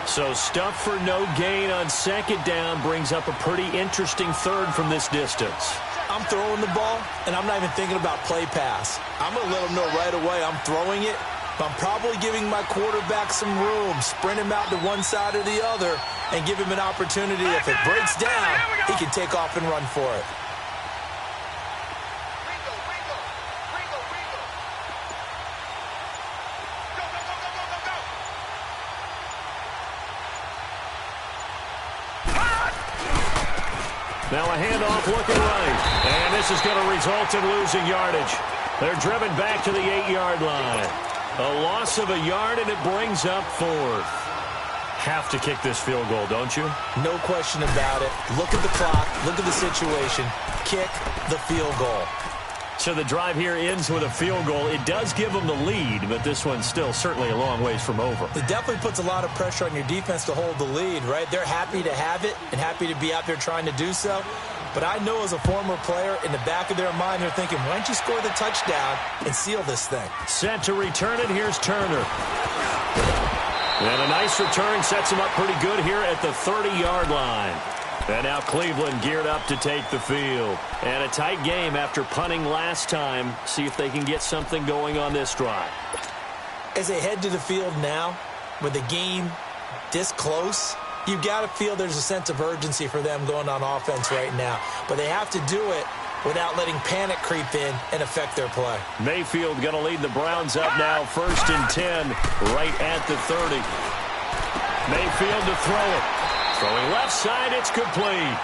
So stuff for no gain on 2nd down brings up a pretty interesting 3rd from this distance. I'm throwing the ball, and I'm not even thinking about play pass. I'm going to let them know right away I'm throwing it, but I'm probably giving my quarterback some room, sprint him out to one side or the other, and give him an opportunity. If it breaks down, he can take off and run for it. Now a handoff looking right. And this is going to result in losing yardage. They're driven back to the 8-yard line. A loss of a yard, and it brings up 4th. Have to kick this field goal, don't you? No question about it. Look at the clock. Look at the situation. Kick the field goal. So the drive here ends with a field goal. It does give them the lead, but this one's still certainly a long ways from over. It definitely puts a lot of pressure on your defense to hold the lead, right? They're happy to have it and happy to be out there trying to do so. But I know as a former player, in the back of their mind, they're thinking, why don't you score the touchdown and seal this thing? Set to return it. Here's Turner. And a nice return sets him up pretty good here at the 30-yard line. And now Cleveland geared up to take the field. And a tight game after punting last time. See if they can get something going on this drive. As they head to the field now, with the game this close, you've got to feel there's a sense of urgency for them going on offense right now. But they have to do it without letting panic creep in and affect their play. Mayfield going to lead the Browns up now, 1st and 10, right at the 30. Mayfield to throw it. Throwing left side, it's complete.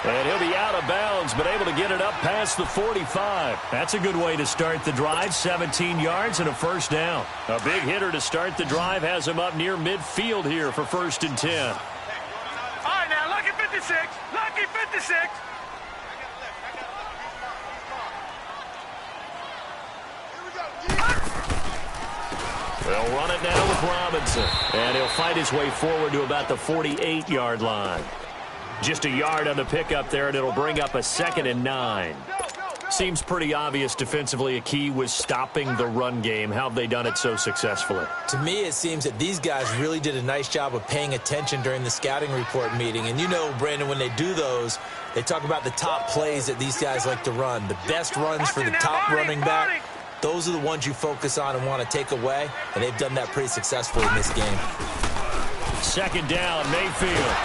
And he'll be out of bounds, but able to get it up past the 45. That's a good way to start the drive, 17 yards and a first down. A big hitter to start the drive has him up near midfield here for 1st and 10. All right, now, lucky 56. Lucky 56. They'll run it now with Robinson. And he'll fight his way forward to about the 48-yard line. Just a yard on the pickup there, and it'll bring up a 2nd and 9. Seems pretty obvious defensively a key was stopping the run game. How have they done it so successfully? To me, it seems that these guys really did a nice job of paying attention during the scouting report meeting. And you know, Brandon, when they do those, they talk about the top plays that these guys like to run. The best runs for the top running back. Those are the ones you focus on and want to take away, and they've done that pretty successfully in this game. 2nd down, Mayfield.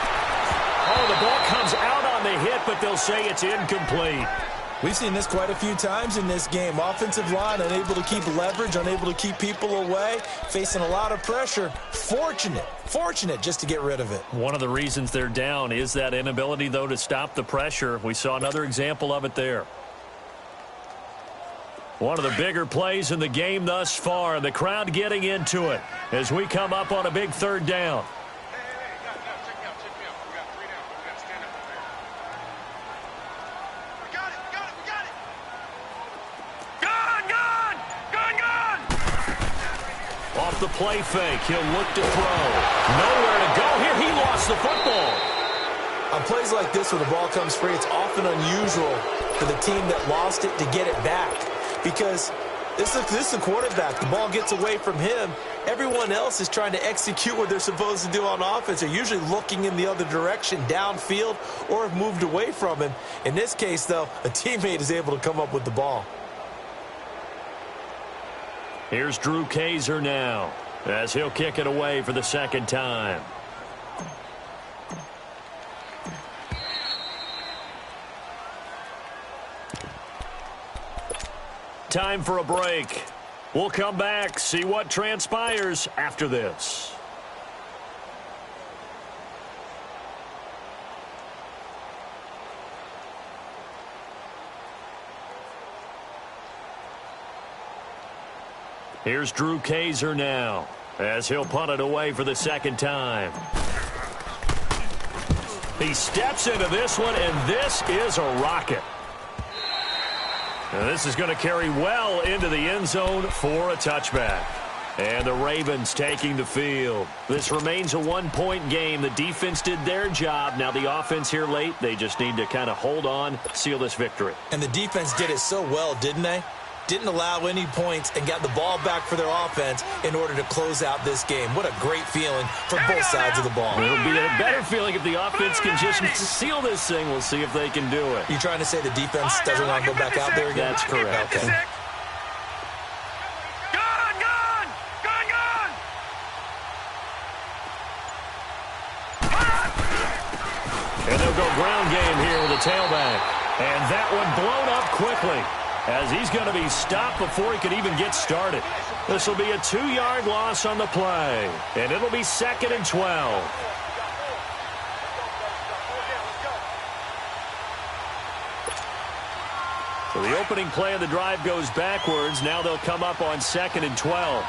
Oh, the ball comes out on the hit, but they'll say it's incomplete. We've seen this quite a few times in this game. Offensive line unable to keep leverage, unable to keep people away, facing a lot of pressure. Fortunate just to get rid of it. One of the reasons they're down is that inability, though, to stop the pressure. We saw another example of it there. One of the bigger plays in the game thus far. The crowd getting into it as we come up on a big 3rd down. Off the play fake, he'll look to throw. Nowhere to go here. He lost the football. On plays like this where the ball comes free, it's often unusual for the team that lost it to get it back. Because this is the quarterback. The ball gets away from him. Everyone else is trying to execute what they're supposed to do on offense. They're usually looking in the other direction, downfield, or have moved away from him. In this case, though, a teammate is able to come up with the ball. Here's Drew Kaiser now as he'll kick it away for the 2nd time. Time for a break. We'll come back, see what transpires after this. Here's Drew Kaiser now as he'll punt it away for the 2nd time. He steps into this one, and this is a rocket. And this is going to carry well into the end zone for a touchback. And the Ravens taking the field. This remains a 1-point game. The defense did their job. Now the offense here late, they just need to kind of hold on, seal this victory. And the defense did it so well, didn't they? Didn't allow any points and got the ball back for their offense in order to close out this game. What a great feeling for both sides of the ball. It'll be a better feeling if the offense can just seal this thing. We'll see if they can do it. You trying to say the defense doesn't want to go back out there again? That's correct. Okay. And they'll go ground game here with a tailback. And that one blown up quickly, as he's going to be stopped before he could even get started. This will be a 2-yard loss on the play, and it'll be 2nd and 12. So the opening play of the drive goes backwards. Now they'll come up on 2nd and 12.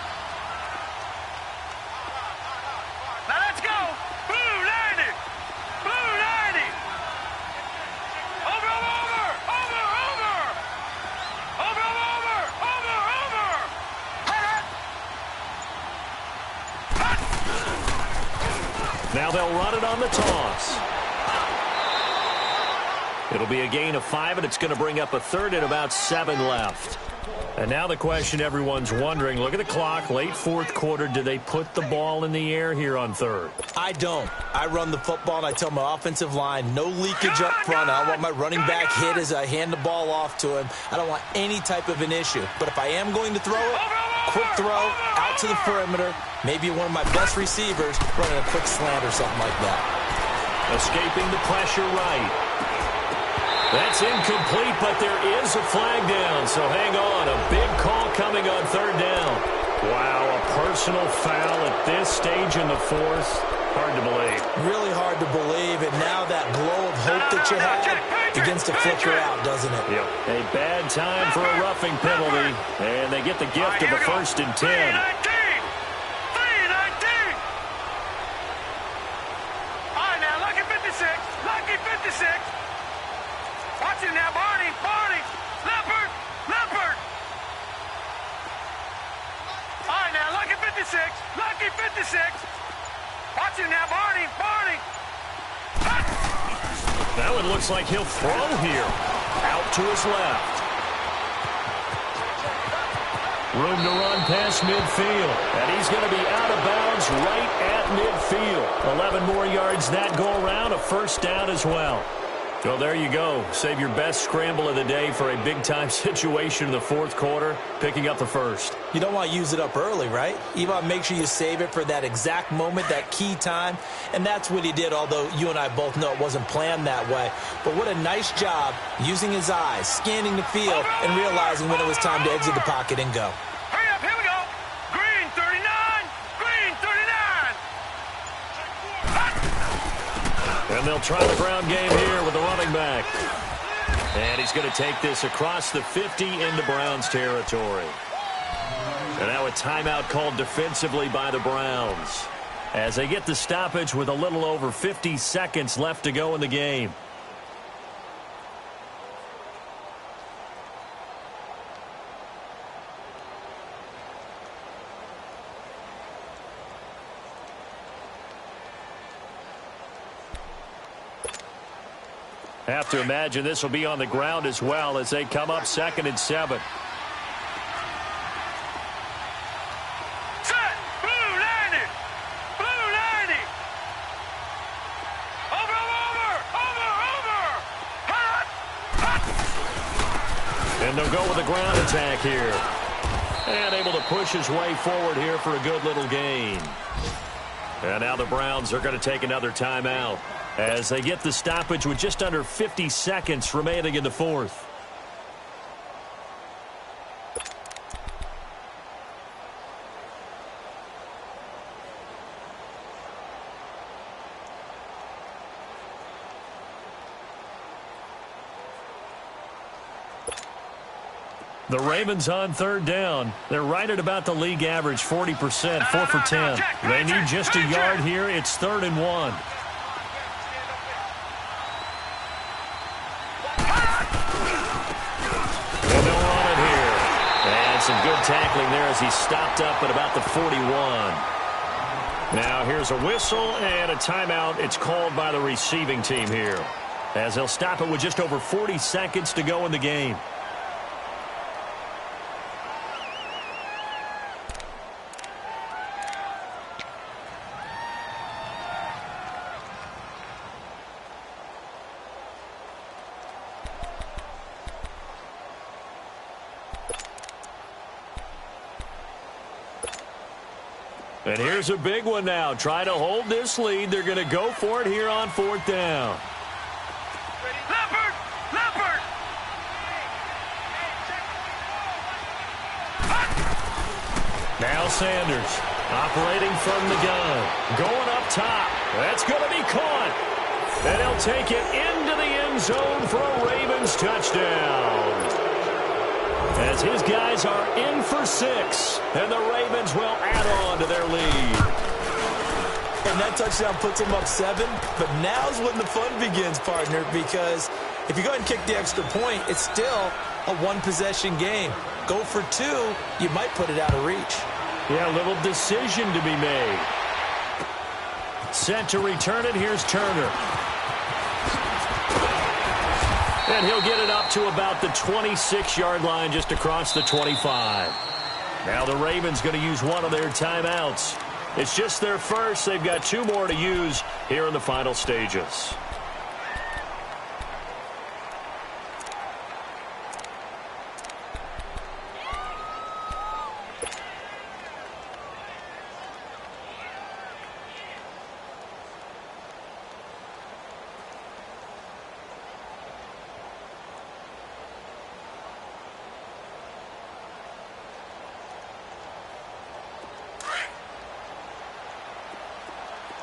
Now let's go. Blue 90. Blue 90. Over. Now they'll run it on the toss. It'll be a gain of 5, and it's going to bring up a 3rd and about 7 left. And now the question everyone's wondering, look at the clock, late 4th quarter, do they put the ball in the air here on 3rd? I don't. I run the football, and I tell my offensive line, no leakage up front. I don't want my running back hit as I hand the ball off to him. I don't want any type of an issue. But if I am going to throw it, quick throw, out to the perimeter, maybe one of my best receivers running a quick slant or something like that. Escaping the pressure right. That's incomplete, but there is a flag down, so hang on. A big call coming on 3rd down. Wow, a personal foul at this stage in the 4th. Hard to believe. Really hard to believe, and now that glow of hope that you had begins to flicker out, doesn't it? Yep. A bad time for a roughing penalty, and they get the gift of a 1st and 10. 3-19. All right, now, lucky 56. Lucky 56. Watch it now, Barney. Leopard. All right, now, lucky 56. Lucky 56. Watch it now, Barney. That one looks like he'll throw here. Out to his left. Room to run past midfield. And he's going to be out of bounds right at midfield. 11 more yards that go around. A 1st down as well. Well, there you go. Save your best scramble of the day for a big-time situation in the 4th quarter, picking up the 1st. You don't want to use it up early, right? You want to make sure you save it for that exact moment, that key time. And that's what he did, although you and I both know it wasn't planned that way. But what a nice job using his eyes, scanning the field, and realizing when it was time to exit the pocket and go. Hurry up, here we go. Green 39. And they'll try the ground game here with the running back. And he's going to take this across the 50 into Browns territory. And now a timeout called defensively by the Browns, as they get the stoppage with a little over 50 seconds left to go in the game. Have to imagine this will be on the ground as well as they come up 2nd and 7. Set. Blue 90. Over. Hut. And they'll go with a ground attack here. And able to push his way forward here for a good little gain. And now the Browns are going to take another timeout as they get the stoppage with just under 50 seconds remaining in the 4th. The Ravens on 3rd down. They're right at about the league average, 40%, 4 for 10. They need just a yard here. It's 3rd and 1. And they'll run it here. And some good tackling there as he stopped up at about the 41. Now here's a whistle and a timeout. It's called by the receiving team here, as they'll stop it with just over 40 seconds to go in the game. And here's a big one now. Try to hold this lead. They're going to go for it here on 4th down. Leopard. Now Sanders operating from the gun. Going up top. That's going to be caught. And he'll take it into the end zone for a Ravens touchdown. As his guys are in for 6, and the Ravens will add on to their lead. And that touchdown puts them up 7, but now's when the fun begins, partner, because if you go ahead and kick the extra point, it's still a one-possession game. Go for 2, you might put it out of reach. Yeah, a little decision to be made. Set to return it, here's Turner. And he'll get it up to about the 26-yard line, just across the 25. Now the Ravens going to use one of their timeouts. It's just their first. They've got 2 more to use here in the final stages.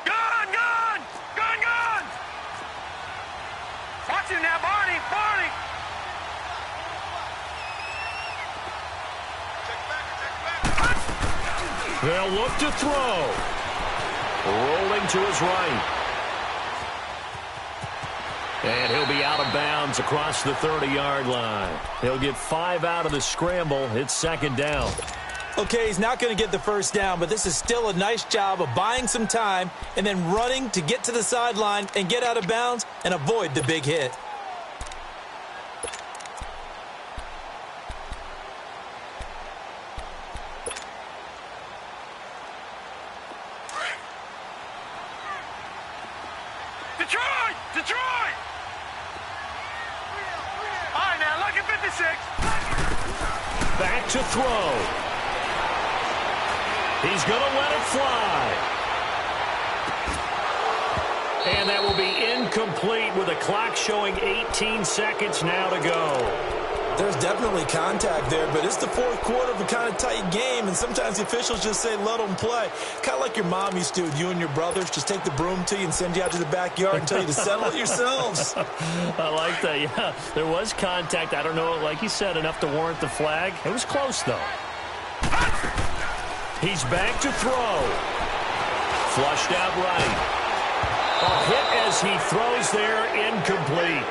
Gun. They'll look to throw. Rolling to his right. And he'll be out of bounds across the 30-yard line. He'll get 5 out of the scramble. It's second down. Okay, he's not going to get the first down, but this is still a nice job of buying some time and then running to get to the sideline and get out of bounds and avoid the big hit. Detroit! Detroit! All right, now, look at 56. Back to throw. He's going to let it fly. And that will be incomplete with the clock showing 18 seconds now to go. There's definitely contact there, but it's the fourth quarter of a kind of tight game, and sometimes the officials just say, let them play. Kind of like your mom used to with you and your brothers. Just take the broom to you and send you out to the backyard and tell you to settle it yourselves. I like that, yeah. There was contact. I don't know, like you said, enough to warrant the flag. It was close, though. He's back to throw. Flushed out right. A hit as he throws there, incomplete.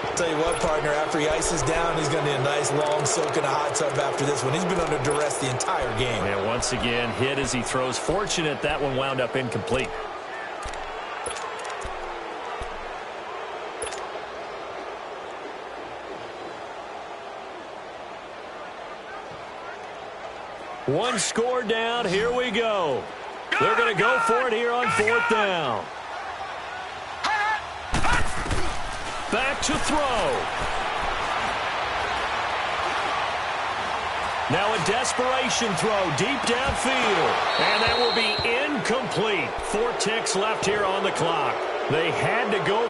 I'll tell you what, partner, after he ices down, he's going to need a nice long soak in a hot tub after this one. He's been under duress the entire game. And once again, hit as he throws. Fortunate that one wound up incomplete. One score down. Here we go. They're going to go for it here on fourth down. Back to throw. Now a desperation throw deep downfield. And that will be incomplete. 4 ticks left here on the clock. They had to go.